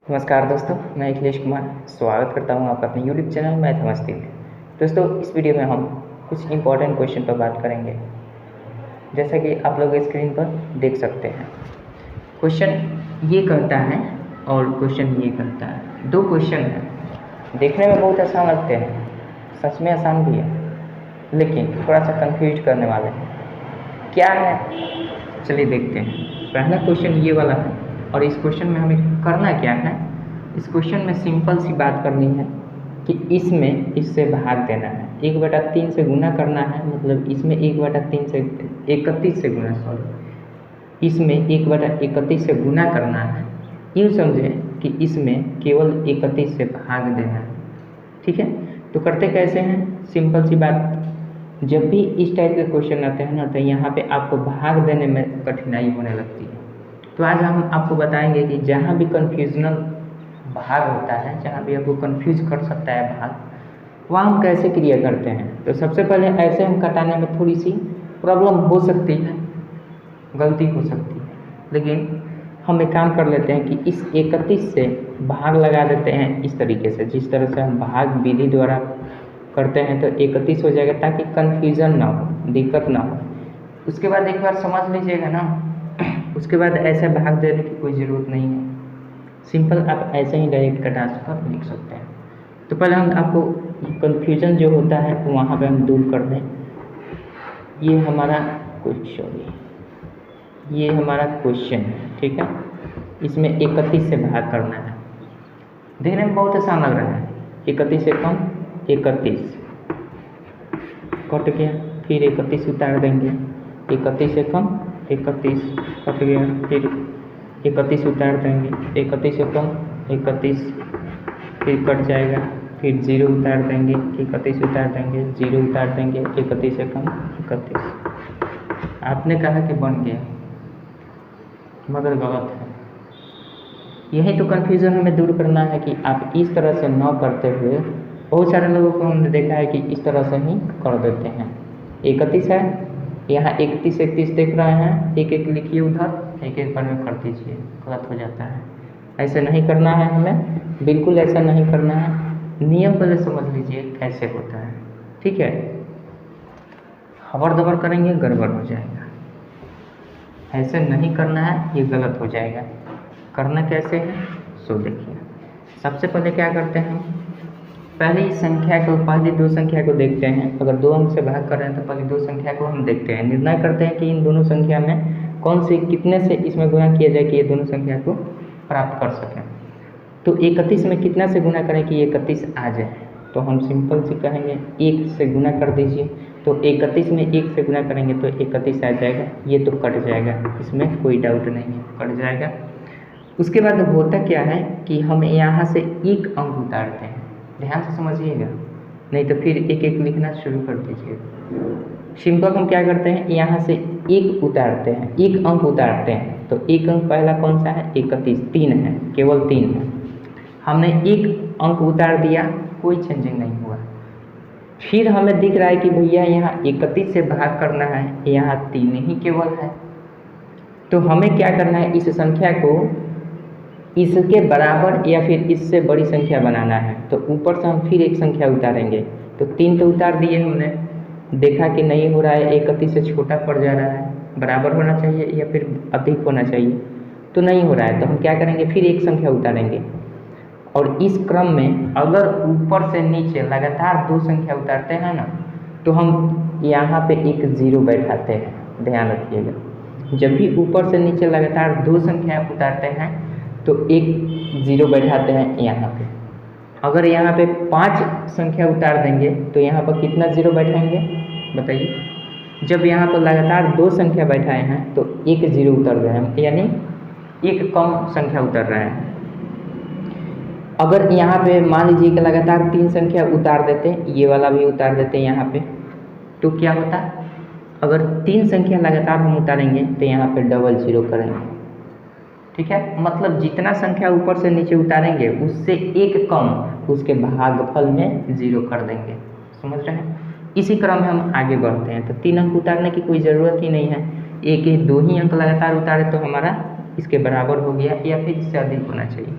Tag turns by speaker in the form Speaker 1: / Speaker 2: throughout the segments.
Speaker 1: नमस्कार दोस्तों, मैं अखिलेश कुमार स्वागत करता हूं आपका अपने YouTube चैनल मैथ मस्ती में। दोस्तों, इस वीडियो में हम कुछ इम्पोर्टेंट क्वेश्चन पर बात करेंगे। जैसा कि आप लोग स्क्रीन पर देख सकते हैं, क्वेश्चन ये करता है और क्वेश्चन ये करता है। दो क्वेश्चन हैं, देखने में बहुत आसान लगते हैं, सच में आसान भी है, लेकिन थोड़ा सा कंफ्यूज करने वाले हैं। क्या है, चलिए देखते हैं। पहला क्वेश्चन ये वाला है और इस क्वेश्चन में हमें करना क्या है। इस क्वेश्चन में सिंपल सी बात करनी है कि इसमें इससे भाग देना है, 1/3 से गुना करना है। मतलब इसमें 1/3 से 31 से गुना, इसमें 1/31 से गुना करना है। यूँ समझें कि इसमें केवल 31 से भाग देना है। ठीक है, तो करते कैसे हैं, सिंपल सी बात। जब भी इस टाइप के क्वेश्चन आते हैं ना, तो यहाँ पे आपको भाग देने में कठिनाई होने लगती है। तो आज हम आपको बताएंगे कि जहाँ भी कन्फ्यूजनल भाग होता है, जहाँ भी आपको कन्फ्यूज कर सकता है भाग, वहाँ हम कैसे क्रिया करते हैं। तो सबसे पहले ऐसे हम कटाने में थोड़ी सी प्रॉब्लम हो सकती है, गलती हो सकती है, लेकिन हम एक काम कर लेते हैं कि इस 31 से भाग लगा देते हैं इस तरीके से, जिस तरह से हम भाग विधि द्वारा करते हैं। तो 31 हो जाएगा ताकि कन्फ्यूज़न ना हो, दिक्कत ना हो। उसके बाद एक बार समझ लीजिएगा ना, उसके बाद ऐसे भाग देने की कोई ज़रूरत नहीं है। सिंपल आप ऐसे ही डायरेक्ट कटा कर लिख सकते हैं। तो पहले हम आपको कन्फ्यूज़न जो होता है तो वहाँ पे हम दूर कर दें। ये हमारा ये हमारा क्वेश्चन है, ठीक है। इसमें 31 से भाग करना है। देखने में बहुत आसान लग रहा है। 31 से कम 31 कट गया, फिर 31 उतार देंगे। 31 से कम 31 कट गया, फिर 31 उतार देंगे। 31 से कम 31 फिर कट जाएगा, फिर 0 उतार देंगे। 31 उतार देंगे, 0 उतार देंगे। 31 से कम 31। आपने कहा कि बन गया, मगर गलत है। यही तो कन्फ्यूज़न हमें दूर करना है कि आप इस तरह से न करते हुए, बहुत सारे लोगों को हमने देखा है कि इस तरह से ही कर देते हैं। 31 है, यहाँ 31 31 देख रहे हैं, एक एक लिखिए, उधर एक एक बार में कर दीजिए, गलत हो जाता है। ऐसे नहीं करना है हमें, बिल्कुल ऐसा नहीं करना है। नियम पहले समझ लीजिए कैसे होता है, ठीक है। हबर दबर करेंगे गड़बड़ हो जाएगा, ऐसे नहीं करना है, ये गलत हो जाएगा। करना कैसे है सो देखिए। सबसे पहले क्या करते हैं, पहली संख्या को, पहली दो संख्या को देखते हैं। अगर 2 अंक से भाग कर रहे हैं तो पहली दो संख्या को हम देखते हैं, निर्णय करते हैं कि इन दोनों संख्या में कौन सी कितने से इसमें गुना किया जाए कि ये दोनों संख्या को प्राप्त कर सकें। तो 31 में कितना से गुना करें कि 31 आ जाए। तो हम सिंपल से कहेंगे 1 से गुना कर दीजिए। तो 31 में 1 से गुना करेंगे तो 31 आ जाएगा। ये तो कट जाएगा, इसमें कोई डाउट नहीं है, कट जाएगा। उसके बाद होता क्या है कि हम यहाँ से 1 अंक उतारते हैं, ध्यान से समझिएगा, नहीं तो फिर एक एक लिखना शुरू कर दीजिए। सिंपल हम क्या करते हैं, यहाँ से 1 उतारते हैं, 1 अंक उतारते हैं। तो 1 अंक पहला कौन सा है, 31, 3 है, केवल 3 है। हमने 1 अंक उतार दिया, कोई चेंजिंग नहीं हुआ। फिर हमें दिख रहा है कि भैया यहाँ 31 से भाग करना है, यहाँ 3 ही केवल है। तो हमें क्या करना है, इस संख्या को इसके बराबर या फिर इससे बड़ी संख्या बनाना है। तो ऊपर से हम फिर एक संख्या उतारेंगे। तो 3 तो उतार दिए हमने, देखा कि नहीं हो रहा है, 31 से छोटा पड़ जा रहा है, बराबर होना चाहिए या फिर अधिक होना चाहिए, तो नहीं हो रहा है। तो हम क्या करेंगे, फिर एक संख्या उतारेंगे। और इस क्रम में अगर ऊपर से नीचे लगातार 2 संख्या उतारते हैं ना, तो हम यहाँ पे एक 0 बैठाते हैं, ध्यान रखिएगा। जब भी ऊपर से नीचे लगातार 2 संख्या उतारते हैं तो एक 0 बैठाते हैं यहाँ पे। अगर यहाँ पे 5 संख्या उतार देंगे तो यहाँ पर कितना 0 बैठाएंगे बताइए। जब यहाँ पर लगातार 2 संख्या बैठाए हैं तो एक 0 उतर रहे हैं, यानी एक कम संख्या उतर रहे हैं। अगर यहाँ पे मान लीजिए कि लगातार 3 संख्या उतार देते, ये वाला भी उतार देते हैं यहाँ पे, तो क्या होता, अगर 3 संख्या लगातार हम उतारेंगे तो यहाँ पे डबल 0 करेंगे, ठीक है। मतलब जितना संख्या ऊपर से नीचे उतारेंगे उससे एक कम उसके भागफल में 0 कर देंगे, समझ रहे हैं। इसी क्रम में हम आगे बढ़ते हैं। तो 3 अंक उतारने की कोई ज़रूरत ही नहीं है, एक ही 2 ही अंक लगातार उतारे तो हमारा इसके बराबर हो गया या फिर इससे अधिक होना चाहिए।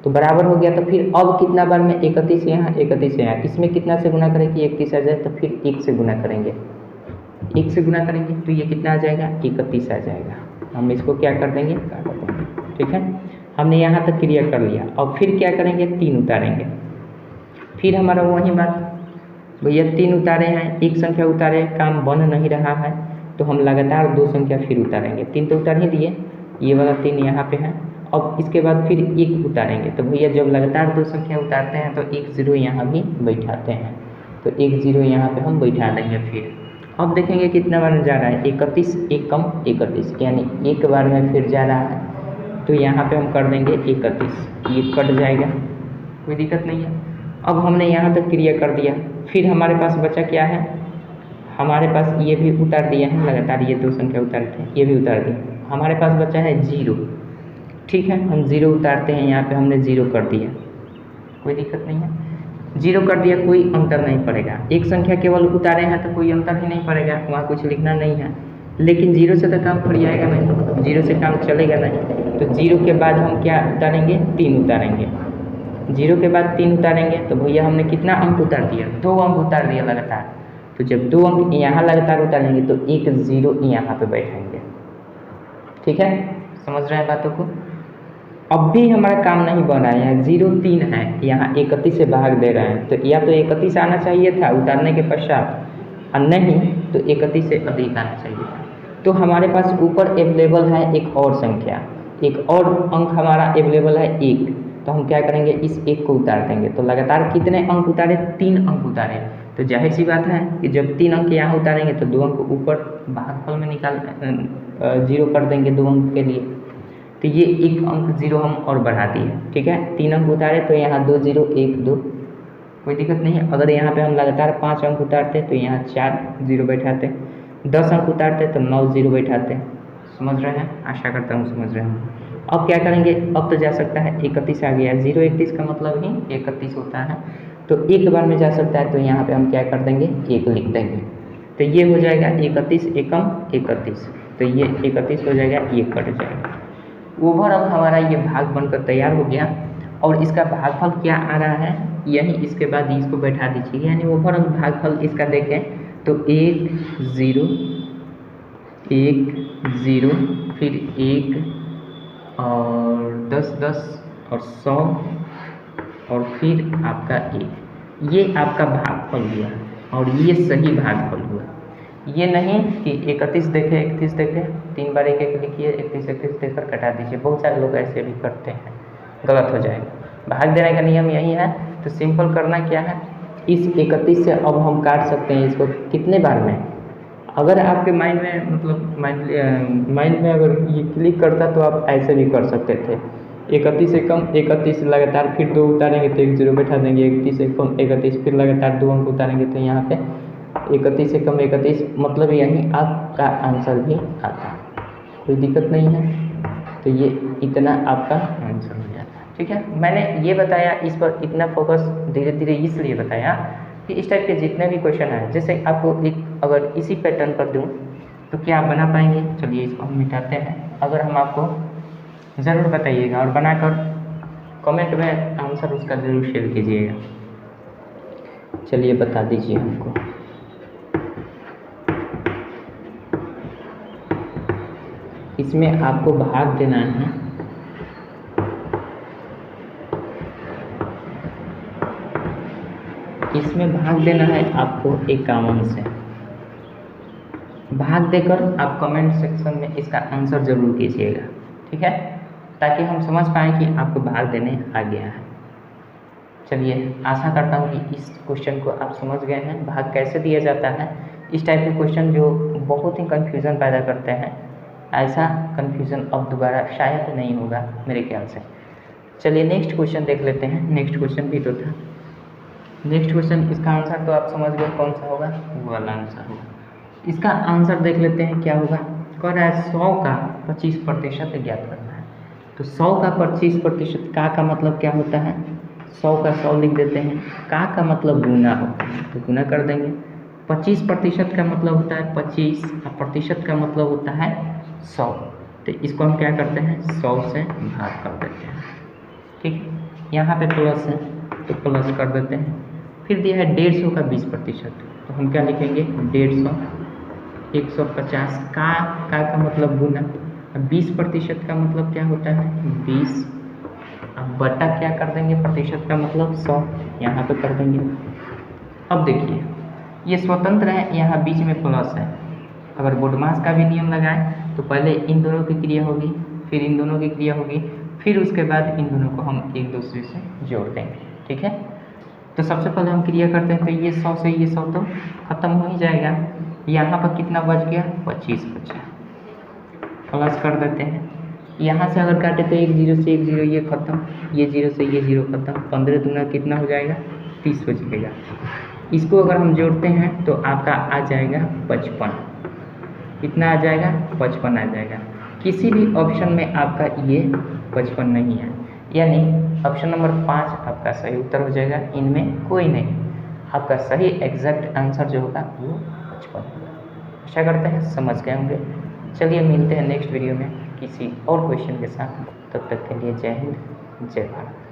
Speaker 1: तो बराबर हो गया। तो फिर अब कितना बार में 31 यहाँ 31 यहाँ, इसमें कितना से गुना करें कि 31 आ जाए, तो फिर 1 से गुना करेंगे, 1 से गुना करेंगे तो ये कितना आ जाएगा 31 आ जाएगा। हम इसको क्या कर देंगे, काट देंगे। ठीक है, हमने यहाँ तक क्लियर कर लिया। अब फिर क्या करेंगे, 3 उतारेंगे। फिर हमारा वही बात, भैया 3 उतारे हैं, एक संख्या उतारे, काम बन नहीं रहा है, तो हम लगातार 2 संख्या फिर उतारेंगे। 3 तो उतार ही दिए, ये वाला 3 यहाँ पे है। अब इसके बाद फिर 1 उतारेंगे। तो भैया जब लगातार 2 संख्या उतारते हैं तो 1 0 यहाँ भी बैठाते हैं, तो 1 0 यहाँ पे हम बैठा देंगे। फिर अब देखेंगे कितना बार जा रहा है, 31, 1 कम 31, यानी एक बार में फिर जा रहा है। तो यहाँ पे हम कर देंगे 31, ये कट जाएगा, कोई दिक्कत नहीं है। अब हमने यहाँ तक क्लियर कर दिया। फिर हमारे पास बचा क्या है, हमारे पास ये भी उतार दिया है लगातार, ये 2 संख्या उतारे थे, ये भी उतार दिया। हमारे पास बचा है 0। ठीक है, हम 0 उतारते हैं, यहाँ पे हमने 0 कर दिया, कोई दिक्कत नहीं है। 0 कर दिया, कोई अंतर नहीं पड़ेगा। एक संख्या केवल उतारे हैं तो कोई अंतर ही नहीं पड़ेगा, वहाँ कुछ लिखना नहीं है। लेकिन 0 से तो काम फरियाएगा नहीं, 0 से काम चलेगा नहीं। तो 0 के बाद हम क्या उतारेंगे, 3 उतारेंगे। 0 के बाद 3 उतारेंगे तो भैया हमने कितना अंक उतार दिया, 2 अंक उतार दिया लगातार। तो जब 2 अंक यहाँ लगातार उतारेंगे तो 1 0 यहाँ पे बैठेंगे। ठीक है, समझ रहे हैं बातों को। अब भी हमारा काम नहीं बन रहा है, यहाँ 0 3 है, यहाँ 31 से भाग दे रहे हैं, तो या तो 31 आना चाहिए था उतारने के पश्चात, और नहीं तो 31 से अधिक आना चाहिए था। तो हमारे पास ऊपर अवेलेबल है एक और संख्या, एक और अंक हमारा अवेलेबल है 1, तो हम क्या करेंगे, इस 1 को उतार देंगे। तो लगातार कितने अंक उतारे, 3 अंक उतारे। तो जाहिर सी बात है कि जब 3 अंक यहाँ उतारेंगे तो 2 अंक ऊपर भागफल में निकाल 0 कर देंगे 2 अंक के लिए। तो ये 1 अंक 0 हम और बढ़ा दिए। ठीक है, 3 अंक उतारे तो यहाँ 2 0 1 2, कोई दिक्कत नहीं है। अगर यहाँ पे हम लगातार 5 अंक उतारते तो यहाँ 4 0 बैठाते, 10 अंक उतारते तो 9 0 बैठाते। समझ रहे हैं, आशा करता हूँ समझ रहे हैं। अब क्या करेंगे, अब तो जा सकता है 31 आ गया, 0 31 का मतलब ही 31 होता है, तो एक बार में जा सकता है। तो यहाँ पे हम क्या कर देंगे, 1 लिख देंगे। तो ये हो जाएगा 31 एकम 31, तो ये 31 हो जाएगा, ये कट जाएगा। ओवरऑल हमारा ये भाग बनकर तैयार हो गया। और इसका भागफल क्या आ रहा है, यही इसके बाद इसको बैठा दीजिए, यानी ओवरऑल भागफल इसका देखें तो 1 0 1 0, फिर 1 और 10 10 और 100 और फिर आपका 1, ये आपका भागफल हुआ और ये सही भागफल हुआ। ये नहीं कि 31 देखे 31 देखे 3 बार 1 1 लिखिए, 31 31 देकर कटा दीजिए। बहुत सारे लोग ऐसे भी करते हैं, गलत हो जाएगा। भाग देने का नियम यही है। तो सिंपल करना क्या है, इस 31 से अब हम काट सकते हैं इसको कितने बार में। अगर आपके माइंड में मतलब माइंड में अगर ये क्लिक करता तो आप ऐसे भी कर सकते थे, 31 से कम 31 लगातार, फिर 2 उतारेंगे तो 1 0 बैठा देंगे, 31 से कम 31, फिर लगातार 2 अंक उतारेंगे तो यहाँ पे 31 से कम 31, मतलब यही आपका आंसर भी आता है, कोई दिक्कत नहीं है। तो ये इतना आपका आंसर हो जाता है। ठीक है, मैंने ये बताया, इस पर इतना फोकस धीरे धीरे इसलिए बताया कि इस टाइप के जितने भी क्वेश्चन हैं, जैसे आपको एक अगर इसी पैटर्न पर दूँ तो क्या आप बना पाएंगे। चलिए इसको हम मिटाते हैं। अगर हम आपको ज़रूर बताइएगा और बनाकर कमेंट में आंसर उसका ज़रूर शेयर कीजिएगा। चलिए बता दीजिए हमको। इसमें आपको भाग देना है, इसमें भाग देना है आपको 51 से। भाग देकर आप कमेंट सेक्शन में इसका आंसर ज़रूर कीजिएगा, ठीक है, ताकि हम समझ पाएँ कि आपको भाग देने आ गया है। चलिए, आशा करता हूँ कि इस क्वेश्चन को आप समझ गए हैं, भाग कैसे दिया जाता है। इस टाइप के क्वेश्चन जो बहुत ही कन्फ्यूज़न पैदा करते हैं, ऐसा कन्फ्यूज़न अब दोबारा शायद नहीं होगा मेरे ख्याल से। चलिए नेक्स्ट क्वेश्चन देख लेते हैं। नेक्स्ट क्वेश्चन भी तो था। नेक्स्ट क्वेश्चन, इसका आंसर तो आप समझ गए कौन सा होगा, वो वाला आंसर होगा। इसका आंसर देख लेते हैं क्या होगा। कह रहा है 100 का 25% ज्ञात करना है। तो 100 का 25% का मतलब क्या होता है, 100 का 100 लिख देते हैं, का मतलब गुना होता है, तो गुना कर देंगे। 25% का मतलब होता है 25 और प्रतिशत का मतलब होता है 100। तो इसको हम क्या करते हैं, 100 से भाग कर देते हैं। ठीक, यहाँ पे प्लस है तो प्लस कर देते हैं। फिर दिया है 150 का 20%, तो हम क्या लिखेंगे 150, 150 का मतलब गुना, 20% का मतलब क्या होता है 20, अब बटा क्या कर देंगे प्रतिशत का मतलब 100, यहाँ पे कर देंगे। अब देखिए ये स्वतंत्र है, यहाँ बीच में प्लस है। अगर बोडमास का भी नियम लगाएं तो पहले इन दोनों की क्रिया होगी, फिर इन दोनों की क्रिया होगी, फिर उसके बाद इन दोनों को हम एक दूसरे से जोड़ देंगे। ठीक है, तो सबसे पहले हम क्रिया करते हैं, तो ये 100 से ये 100 तो खत्म हो ही जाएगा। यहाँ पर कितना बच गया 25 बचा, प्लस कर देते हैं। यहाँ से अगर काटे तो 1 0 से 1 0 ये खत्म, ये 0 से ये 0 खत्म, 15 दूना कितना हो जाएगा 30 बच जाएगा। इसको अगर हम जोड़ते हैं तो आपका आ जाएगा 55, कितना आ जाएगा 55 आ जाएगा। किसी भी ऑप्शन में आपका ये 55 नहीं है, यानी ऑप्शन नंबर 5 आपका सही उत्तर हो जाएगा, इनमें कोई नहीं। आपका सही एग्जैक्ट आंसर जो होगा वो 55 होगा। आशा करते हैं समझ गए होंगे। चलिए मिलते हैं नेक्स्ट वीडियो में किसी और क्वेश्चन के साथ, तब तक के लिए जय हिंद जय भारत।